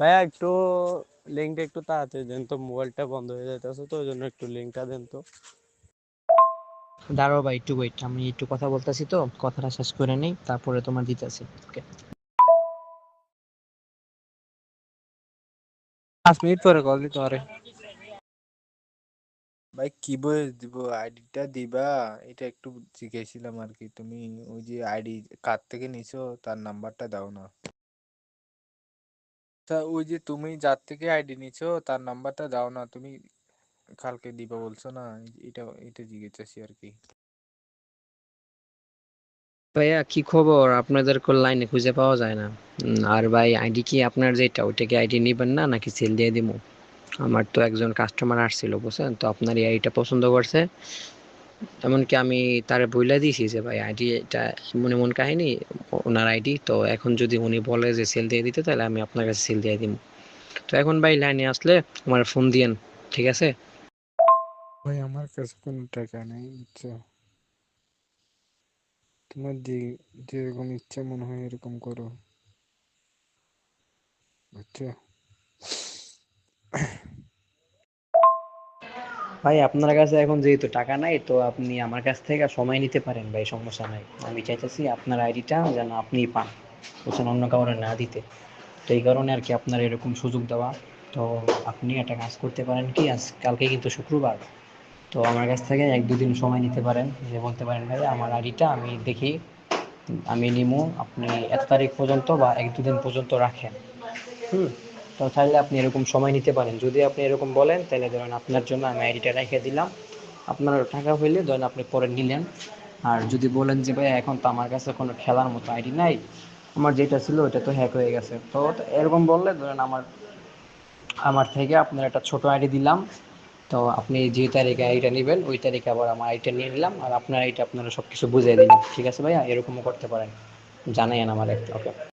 ভাইয়া একটু লিঙ্কটা একটু তাড়াতাড়ি দেন তো, মোবাইলটা বন্ধ হয়ে যাইতেছে তো, ওই জন্য একটু লিঙ্কটা দেন তো। দাঁড়াও ভাই, একটু ওয়েট, আমি একটু কথা বলতেছি তো, কথাটা শেষ করে নেই তারপরে তোমার দিতেছি। ওকে। 5 মিনিট পরে কল দিতে পারে। ভাই কি বলে দিব, আইডিটা দিবা? এটা একটু জিজ্ঞেসছিলাম আর কি। তুমি ওই যে আইডি কার থেকে নিছো তার নাম্বারটা দাও না। তা ওই যে তুমি যার থেকে আইডি নিছো তার নাম্বারটা দাও না, তুমি কালকে দিবা বলছো না, এটা এটা জিজ্ঞেস আর কি। ভাইয়া কি খবর? আপনাদের কোন লাইনে খুঁজে পাওয়া যায় না। আর ভাই আইডি কি আপনার যেটা, ওইটা কি আইডি নিবেন না নাকি সেল দিয়ে দিব? আমার তো একজন কাস্টমার আসছিল বুঝছেন, তো আপনার এই আইডিটা পছন্দ করছে। এমনকি আমি তারে বইলা দিয়েছি যে ভাই আইডি এটা এমন এমন কাহিনী, ওনার আইডি তো, এখন যদি উনি বলে যে সেল দিয়ে দিতে তাহলে আমি আপনার কাছে সেল দিয়ে দিব। তো এখন ভাই লাইনে আসলে আমার ফোন দিয়েন, ঠিক আছে? ভাই আমার কাছে কোনো টাকা নেই বুঝছো, তোমার যে যেরকম ইচ্ছা মনে হয় এরকম করো বুঝছো। ভাই আপনার কাছে এখন যেহেতু টাকা নাই, তো আপনি আমার কাছ থেকে সময় নিতে পারেন ভাই, সমস্যা নাই। আমি চাইতেছি আপনার আইডিটা যেন আপনিই পান, বুঝছেন, অন্য কাউরে না দিতে। তো এই কারণে আর কি আপনার এরকম সুযোগ দেওয়া। তো আপনি একটা কাজ করতে পারেন কি, আজ কালকে কিন্তু শুক্রবার, তো আমার কাছ থেকে 1-2 দিন সময় নিতে পারেন, যে বলতে পারেন ভাই আমার আইডিটা আমি দেখি, আমি নিমু, আপনি এত তারিখ পর্যন্ত বা 1-2 দিন পর্যন্ত রাখেন। হুম। তো চাইলে আপনি এরকম সময় নিতে পারেন, যদি আপনি এরকম বলেন তাহলে ধরেন আপনার জন্য আমি আইডিটা রেখে দিলাম, আপনার টাকা হইলে ধরেন আপনি পরে নিলেন। আর যদি বলেন যে ভাই এখন তো আমার কাছে কোনো খেলার মতো আইডি নাই, আমার যেটা ছিল ওটা তো হ্যাক হয়ে গেছে, তো এরকম বললে ধরেন আমার আমার থেকে আপনার একটা ছোট আইডি দিলাম, তো আপনি যে তারিখে আইডিটা নেবেন ওই তারিখে আবার আমার আইডিটা নিয়ে নিলাম, আর আপনার আইডিটা আপনারা সব কিছু বুঝিয়ে দিলাম, ঠিক আছে ভাইয়া? এরকমও করতে পারেন, জানাইন আমার একটা। ওকে।